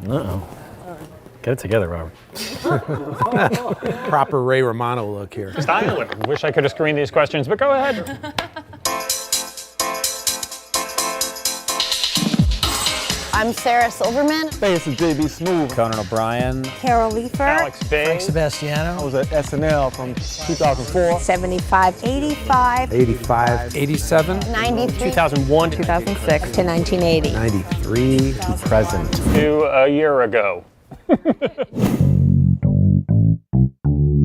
Uh-oh. Get it together, Robert. Proper Ray Romano look here. Style it. Wish I could have screened these questions, but go ahead. I'm Sarah Silverman. Thanks to JB Smooth. Conan O'Brien. Carol Leifer. Alex Bay. I was at SNL from 2004. 75. 85. 85. 87. 93. 2001 2006 to 1980. 93 to present. to a year ago.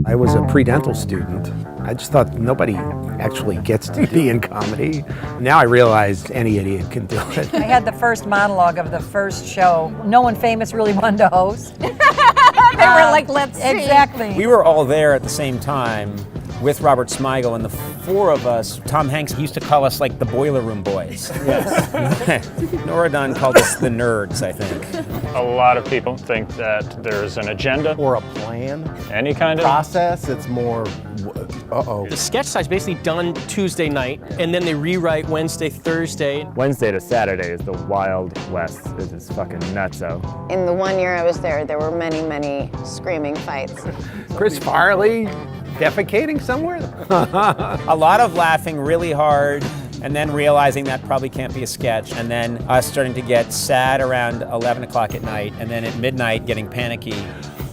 I was a pre-dental student. I just thought nobody actually gets to be in comedy. Now I realize any idiot can do it. I had the first monologue of the first show. No one famous really wanted to host. They were like, let's see. Exactly. We were all there at the same time with Robert Smigel, and the four of us, Tom Hanks used to call us like the Boiler Room Boys. Yes. Nora Dunn called us the nerds, I think. A lot of people think that there's an agenda Or a plan, any kind of process. It's more, The sketch side's basically done Tuesday night, and then they rewrite Wednesday, Thursday. Wednesday to Saturday is the Wild West. It's just fucking nutso. In the 1 year I was there were many, many screaming fights. Chris Farley defecating somewhere? A lot of laughing really hard, and then realizing that probably can't be a sketch, and then us starting to get sad around 11 o'clock at night, and then at midnight getting panicky.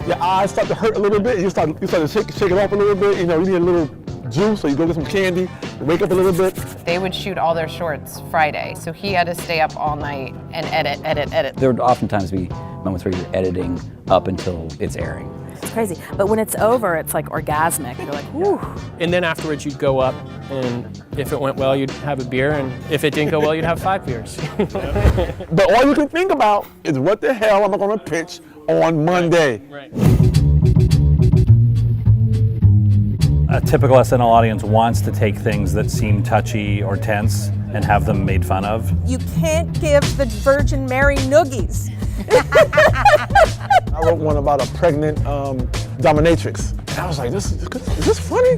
your eyes start to hurt a little bit. You start to shake it off a little bit. You know, you need a little juice, so you go get some candy, wake up a little bit. They would shoot all their shorts Friday, so he had to stay up all night and edit. There would oftentimes be moments where you're editing up until it's airing. It's crazy. But when it's over, it's like orgasmic. You're like, whew. And then afterwards, you'd go up, and if it went well, you'd have a beer, and if it didn't go well, you'd have 5 beers. But all you can think about is what the hell am I going to pitch on Monday? Right. A typical SNL audience wants to take things that seem touchy or tense and have them made fun of. You can't give the Virgin Mary noogies. I wrote one about a pregnant dominatrix. And I was like, is this funny?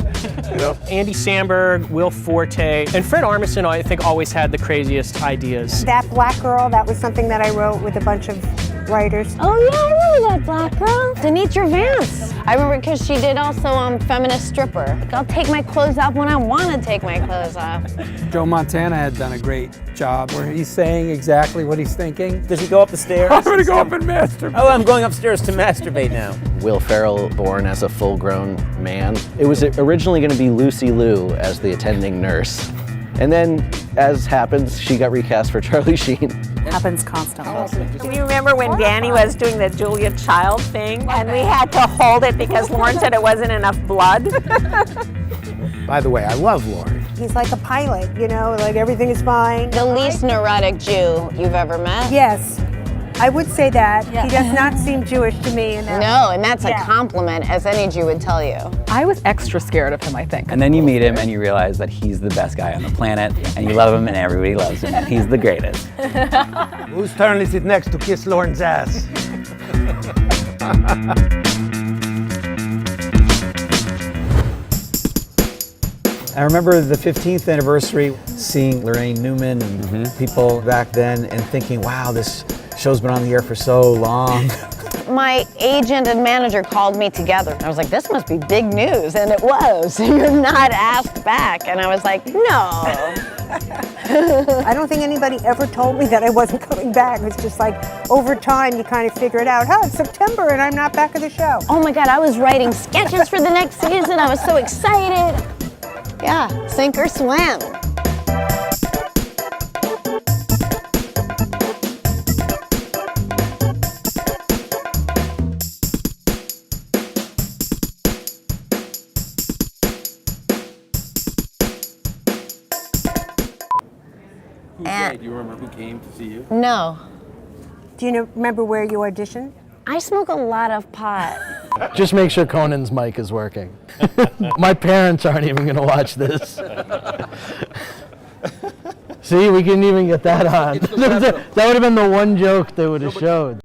You know? Andy Samberg, Will Forte, and Fred Armisen, I think, always had the craziest ideas. That black girl, that was something that I wrote with a bunch of writers. Oh yeah, I remember that black girl. Denitra Vance. I remember because she did also Feminist Stripper. Like, I'll take my clothes off when I want to take my clothes off. Joe Montana had done a great job where he's saying exactly what he's thinking. Does he go up the stairs? I'm gonna go up and masturbate. Oh, I'm going upstairs to masturbate now. Will Ferrell born as a full-grown man. It was originally going to be Lucy Liu as the attending nurse. And then, as happens, she got recast for Charlie Sheen. Happens constantly. Do you remember when Danny was doing the Julia Child thing and we had to hold it because Lauren said it wasn't enough blood? By the way, I love Lauren. He's like a pilot, you know, like everything is fine. The least neurotic Jew you've ever met? Yes, I would say that. Yeah. He does not seem Jewish to me. In that No, and that's Yeah. a compliment, as any Jew would tell you. I was extra scared of him, I think. And then you meet him and you realize that he's the best guy on the planet, and you love him and everybody loves him. He's the greatest. Whose turn is it next to kiss Lauren's ass? I remember the 15th anniversary, seeing Lorraine Newman and people back then and thinking, wow, this show's been on the air for so long. My agent and manager called me together. I was like, this must be big news, and it was. You're not asked back. And I was like, no. I don't think anybody ever told me that I wasn't coming back. It's just like, over time, you kind of figure it out. It's September and I'm not back at the show. Oh my God, I was writing sketches for the next season. I was so excited. Yeah, sink or swim. Do you remember who came to see you? No. Do you remember where you auditioned? I smoke a lot of pot. Just make sure Conan's mic is working. My parents aren't even going to watch this. See, we couldn't even get that on. That would have been the one joke they would have showed.